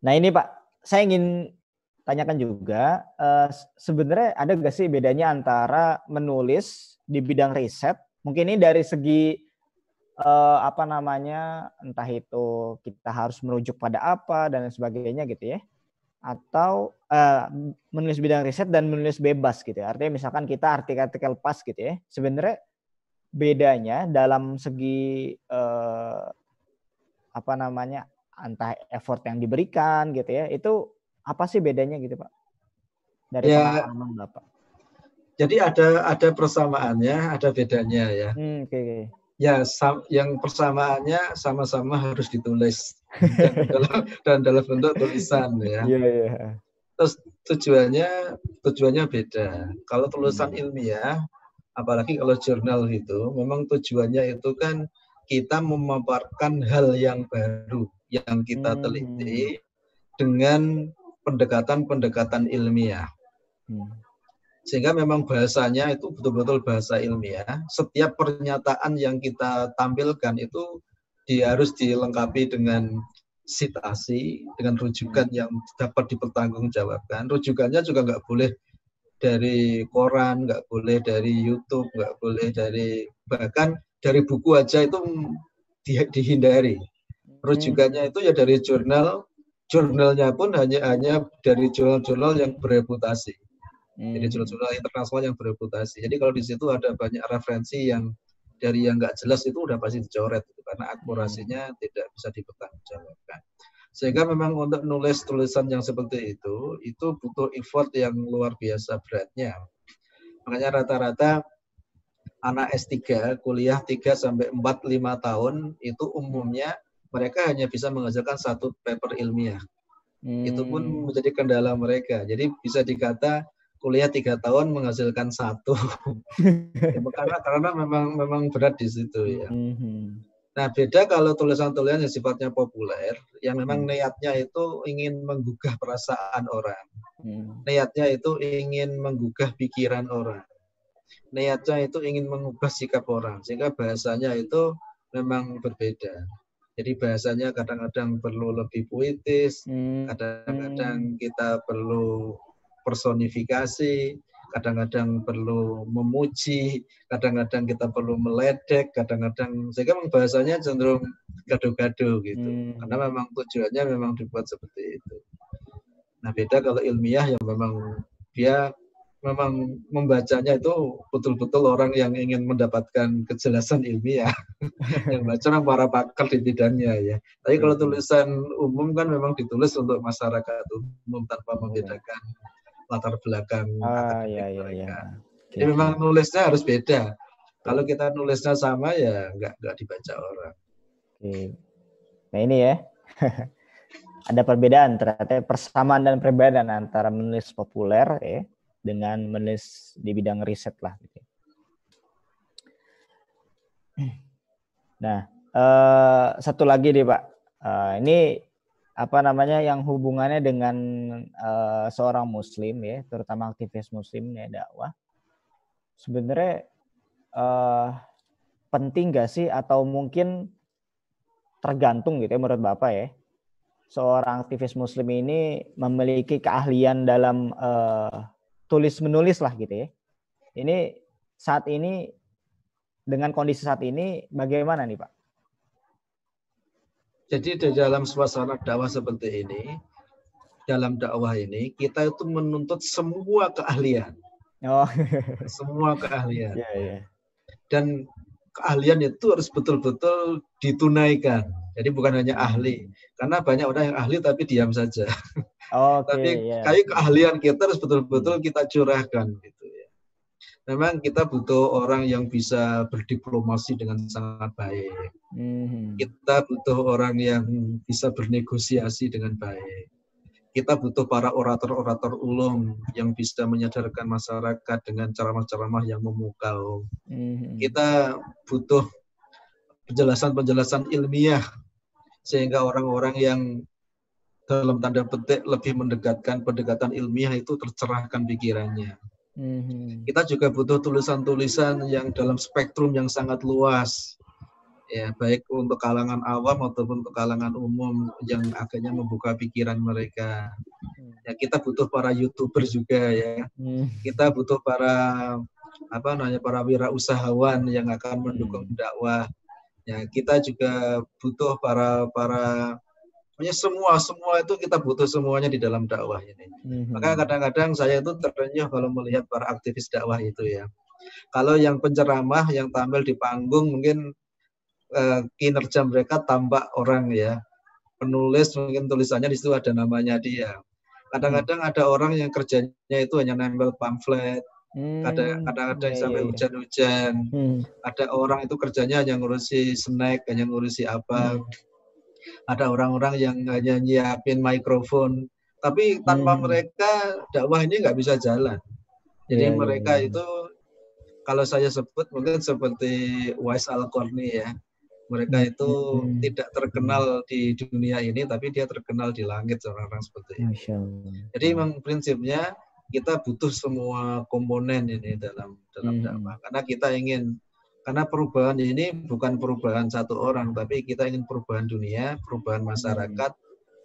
[SPEAKER 1] Nah ini Pak, saya ingin tanyakan juga, sebenarnya ada nggak sih bedanya antara menulis di bidang riset, mungkin ini dari segi apa namanya, entah itu kita harus merujuk pada apa dan sebagainya gitu ya. Atau menulis bidang riset dan menulis bebas gitu ya. Artinya misalkan kita artikel-artikel pas gitu ya. Sebenarnya bedanya dalam segi apa namanya, entah effort yang diberikan gitu ya. Itu apa sih bedanya gitu Pak? Dari
[SPEAKER 2] Ya,
[SPEAKER 1] pengalaman Bapak.
[SPEAKER 2] jadi ada persamaannya, ada bedanya ya.
[SPEAKER 1] Oke.
[SPEAKER 2] Ya, yang persamaannya sama-sama harus ditulis dan dalam bentuk tulisan ya.
[SPEAKER 1] Iya.
[SPEAKER 2] Terus tujuannya beda. Kalau tulisan ilmiah, apalagi kalau jurnal itu, memang tujuannya itu kan kita memaparkan hal yang baru yang kita teliti dengan pendekatan-pendekatan ilmiah. Sehingga memang bahasanya itu betul-betul bahasa ilmiah. Setiap pernyataan yang kita tampilkan itu harus dilengkapi dengan sitasi, dengan rujukan yang dapat dipertanggungjawabkan. Rujukannya juga nggak boleh dari koran, nggak boleh dari YouTube, nggak boleh bahkan dari buku aja itu dihindari. Rujukannya itu ya dari jurnalnya pun hanya dari jurnal-jurnal yang bereputasi. Jadi jurnal-jurnal internasional yang bereputasi. Jadi kalau di situ ada banyak referensi yang dari yang nggak jelas itu udah pasti dicoret karena akurasinya tidak bisa dipertanggungjawabkan. Sehingga memang untuk nulis tulisan yang seperti itu butuh effort yang luar biasa beratnya. Makanya rata-rata anak S3 kuliah 3 sampai 4 5 tahun itu umumnya mereka hanya bisa menghasilkan satu paper ilmiah. Itu pun menjadi kendala mereka. Jadi bisa dikata kuliah 3 tahun menghasilkan satu. karena memang berat di situ ya. Nah, beda kalau tulisan-tulisan yang sifatnya populer, yang memang niatnya itu ingin menggugah perasaan orang. Niatnya itu ingin menggugah pikiran orang. Niatnya itu ingin mengubah sikap orang. Sehingga bahasanya itu memang berbeda. Jadi bahasanya kadang-kadang perlu lebih puitis, kadang-kadang kita perlu personifikasi, kadang-kadang perlu memuji, kadang-kadang kita perlu meledek, kadang-kadang sehingga memang bahasanya cenderung gaduh-gaduh gitu. Karena memang tujuannya memang dibuat seperti itu. Nah, beda kalau ilmiah yang memang dia memang membacanya itu betul-betul orang yang ingin mendapatkan kejelasan ilmiah. Yang baca para pakar di bidangnya ya. Tapi kalau tulisan umum kan memang ditulis untuk masyarakat umum tanpa membedakan latar belakang akademik mereka. Jadi memang nulisnya harus beda. Kalau kita nulisnya sama ya nggak dibaca orang.
[SPEAKER 1] Nah ini ya. Ada perbedaan ternyata persamaan dan perbedaan antara menulis populer ya dengan menulis di bidang riset lah. Nah, satu lagi deh Pak. Ini apa namanya yang hubungannya dengan seorang Muslim ya, terutama aktivis Muslim ya dakwah. Sebenarnya penting nggak sih atau mungkin tergantung gitu ya menurut Bapak ya. Seorang aktivis Muslim ini memiliki keahlian dalam tulis menulis lah gitu ya. Ini saat ini dengan kondisi saat ini bagaimana nih Pak?
[SPEAKER 2] Jadi di dalam suasana dakwah seperti ini, dalam dakwah ini kita itu menuntut semua keahlian. Semua keahlian. Dan keahlian itu harus betul-betul ditunaikan. Jadi bukan hanya ahli. Karena banyak orang yang ahli tapi diam saja. Tapi kayak keahlian kita harus betul-betul kita curahkan gitu ya. Memang kita butuh orang yang bisa berdiplomasi dengan sangat baik. Kita butuh orang yang bisa bernegosiasi dengan baik. Kita butuh para orator-orator ulum yang bisa menyadarkan masyarakat dengan ceramah-ceramah yang memukau. Kita butuh penjelasan-penjelasan ilmiah sehingga orang-orang yang dalam tanda petik lebih mendekatkan pendekatan ilmiah itu tercerahkan pikirannya. Kita juga butuh tulisan-tulisan yang dalam spektrum yang sangat luas. Ya, baik untuk kalangan awam ataupun untuk kalangan umum yang akhirnya membuka pikiran mereka. Ya, kita butuh para YouTuber juga ya. Kita butuh para wirausahawan yang akan mendukung dakwah. Ya, kita juga butuh para pokoknya semua itu kita butuh semuanya di dalam dakwah ini. Maka kadang-kadang saya itu terenyuh kalau melihat para aktivis dakwah itu ya. Kalau yang penceramah, yang tampil di panggung mungkin kinerja mereka tampak orang ya. Penulis mungkin tulisannya di situ ada namanya dia. Kadang-kadang ada orang yang kerjanya itu hanya nempel pamflet. Kadang-kadang sampai hujan-hujan. Ada orang itu kerjanya hanya ngurusi snack, hanya ngurusi apa. Ada orang-orang yang hanya nyiapin mikrofon. Tapi tanpa mereka dakwah ini nggak bisa jalan. Jadi mereka itu kalau saya sebut mungkin seperti Uwais Al-Qarni ya. Mereka itu tidak terkenal di dunia ini, tapi dia terkenal di langit, orang-orang seperti ini. Jadi memang prinsipnya kita butuh semua komponen ini dalam dakwah. Karena kita ingin, karena perubahan ini bukan perubahan satu orang, tapi kita ingin perubahan dunia, perubahan masyarakat.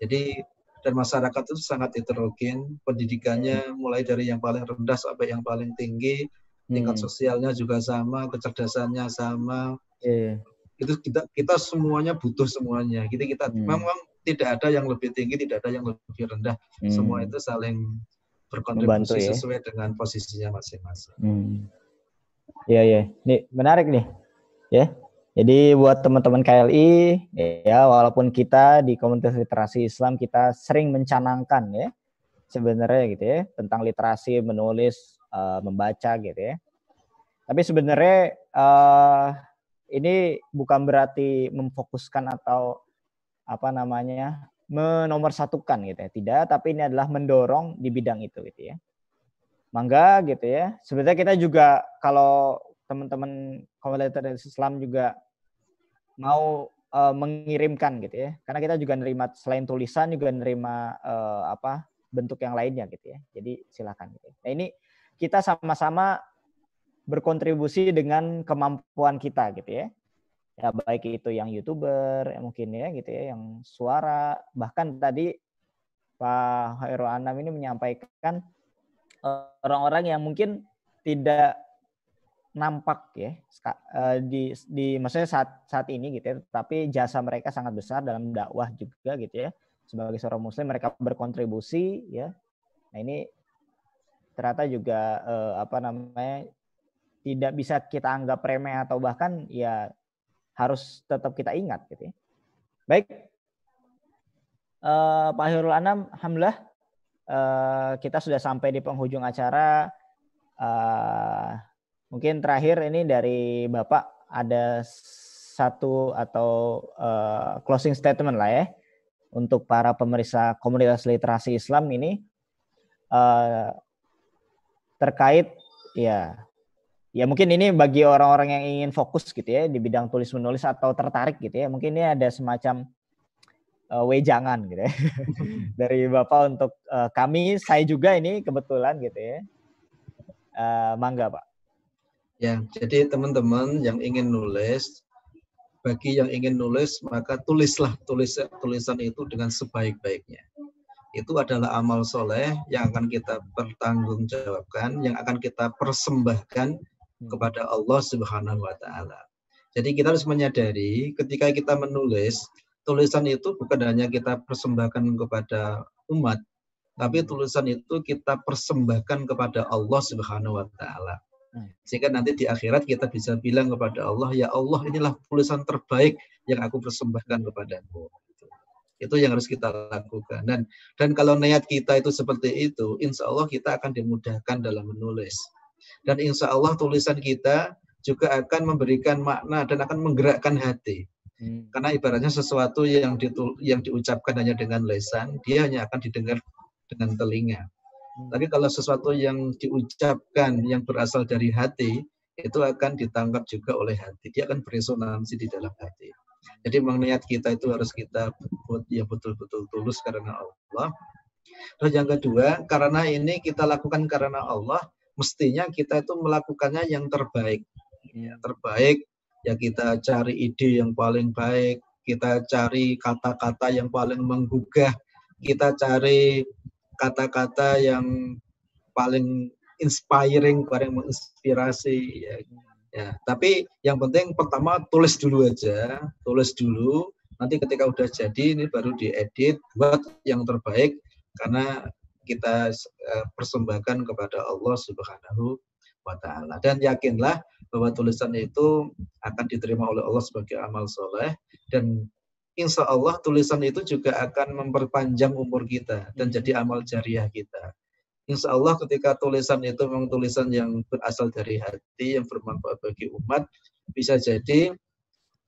[SPEAKER 2] Jadi dan masyarakat itu sangat heterogen, pendidikannya mulai dari yang paling rendah sampai yang paling tinggi, tingkat sosialnya juga sama, kecerdasannya sama. Itu kita semuanya butuh semuanya. Jadi kita memang tidak ada yang lebih tinggi, tidak ada yang lebih rendah. Semua itu saling berkontribusi sesuai dengan posisinya masing-masing.
[SPEAKER 1] Iya. Ini menarik nih. Ya. Jadi buat teman-teman KLI ya, walaupun kita di komunitas literasi Islam kita sering mencanangkan ya sebenarnya gitu ya tentang literasi, menulis, membaca gitu ya. Tapi sebenarnya ini bukan berarti memfokuskan atau menomorsatukan gitu ya. Tidak, tapi ini adalah mendorong di bidang itu gitu ya. Mangga gitu ya. Sebenarnya kita juga kalau teman-teman komunitas Islam juga mau mengirimkan gitu ya. Karena kita juga nerima selain tulisan juga nerima bentuk yang lainnya gitu ya. Jadi silakan gitu. Nah, ini kita sama-sama berkontribusi dengan kemampuan kita gitu ya. Ya baik itu yang YouTuber mungkin ya gitu ya, yang suara, bahkan tadi Pak Khairul Anam ini menyampaikan orang-orang yang mungkin tidak nampak ya di maksudnya saat ini gitu ya, tapi jasa mereka sangat besar dalam dakwah juga gitu ya. Sebagai seorang muslim mereka berkontribusi ya. Nah, ini ternyata juga tidak bisa kita anggap remeh atau bahkan ya harus tetap kita ingat gitu ya. Baik, Pak Khairul Anam, alhamdulillah kita sudah sampai di penghujung acara. Mungkin terakhir ini dari Bapak ada satu atau closing statement lah ya untuk para pemeriksa komunitas literasi Islam ini terkait ya mungkin ini bagi orang-orang yang ingin fokus gitu ya di bidang tulis menulis atau tertarik gitu ya, mungkin ini ada semacam wejangan gitu ya dari Bapak untuk kami, saya juga ini kebetulan gitu ya. Mangga Pak.
[SPEAKER 2] Ya, jadi teman-teman yang ingin nulis, bagi yang ingin nulis maka tulislah tulisan itu dengan sebaik-baiknya. Itu adalah amal soleh yang akan kita pertanggungjawabkan, yang akan kita persembahkan kepada Allah Subhanahu wa Ta'ala. Jadi kita harus menyadari ketika kita menulis, tulisan itu bukan hanya kita persembahkan kepada umat, tapi tulisan itu kita persembahkan kepada Allah Subhanahu wa Ta'ala. Sehingga nanti di akhirat kita bisa bilang kepada Allah, ya Allah, inilah tulisan terbaik yang aku persembahkan kepadamu. Itu yang harus kita lakukan. Dan kalau niat kita itu seperti itu, insya Allah kita akan dimudahkan dalam menulis. Dan insya Allah tulisan kita juga akan memberikan makna dan akan menggerakkan hati. Karena ibaratnya sesuatu yang diucapkan hanya dengan lisan, dia hanya akan didengar dengan telinga. Tapi kalau sesuatu yang diucapkan yang berasal dari hati, itu akan ditangkap juga oleh hati. Dia akan beresonansi di dalam hati. Jadi memang niat kita itu harus kita buat ya betul-betul tulus karena Allah. Terus yang kedua, karena ini kita lakukan karena Allah, mestinya kita itu melakukannya yang terbaik. Ya, terbaik, ya kita cari ide yang paling baik, kita cari kata-kata yang paling menggugah, kita cari kata-kata yang paling inspiring, paling menginspirasi. Ya. Ya, tapi yang penting pertama tulis dulu aja, tulis dulu. Nanti ketika udah jadi ini baru diedit, buat yang terbaik karena kita persembahkan kepada Allah Subhanahu wa taala. Dan yakinlah bahwa tulisan itu akan diterima oleh Allah sebagai amal soleh dan insya Allah tulisan itu juga akan memperpanjang umur kita dan jadi amal jariah kita. Insya Allah ketika tulisan itu memang tulisan yang berasal dari hati, yang bermanfaat bagi umat, bisa jadi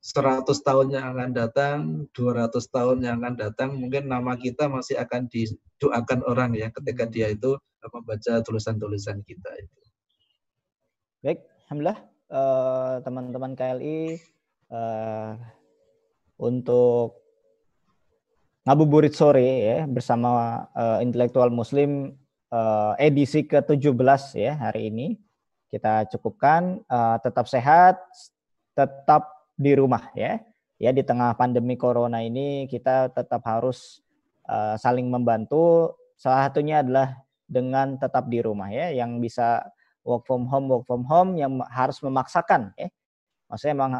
[SPEAKER 2] 100 tahun yang akan datang, 200 tahun yang akan datang, mungkin nama kita masih akan didoakan orang ya ketika dia itu membaca tulisan-tulisan kita itu.
[SPEAKER 1] Baik, alhamdulillah teman-teman KLI untuk ngabuburit sore ya bersama Intelektual Muslim edisi ke-17 ya hari ini kita cukupkan. Tetap sehat, tetap di rumah ya. Ya di tengah pandemi corona ini kita tetap harus saling membantu. Salah satunya adalah dengan tetap di rumah ya, yang bisa work from home, yang harus memaksakan ya. Maksudnya memang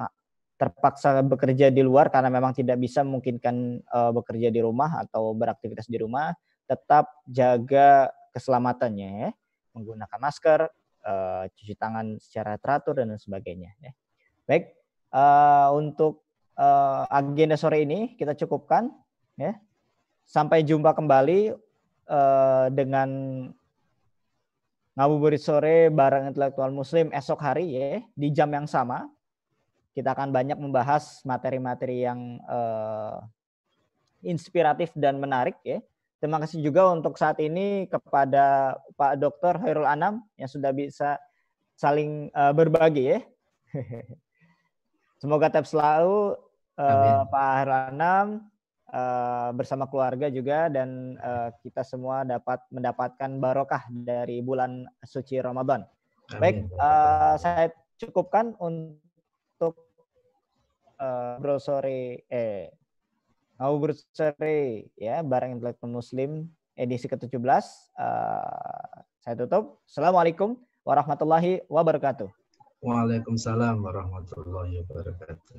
[SPEAKER 1] terpaksa bekerja di luar karena memang tidak bisa memungkinkan bekerja di rumah atau beraktivitas di rumah, tetap jaga keselamatannya ya, menggunakan masker, cuci tangan secara teratur dan sebagainya ya. Baik, untuk agenda sore ini kita cukupkan ya. Sampai jumpa kembali dengan ngabuburit sore bareng Intelektual Muslim esok hari ya di jam yang sama. Kita akan banyak membahas materi-materi yang inspiratif dan menarik ya. Terima kasih juga untuk saat ini kepada Pak Dr. Khairul Anam yang sudah bisa saling berbagi ya. Semoga tetap selalu Pak Khairul Anam bersama keluarga juga, dan kita semua dapat mendapatkan barokah dari bulan suci Ramadan. Baik, saya cukupkan untuk ngabuburit sore ya bareng Intelektual Muslim edisi ke-17. Saya tutup. Assalamualaikum warahmatullahi wabarakatuh.
[SPEAKER 2] Waalaikumsalam warahmatullahi wabarakatuh.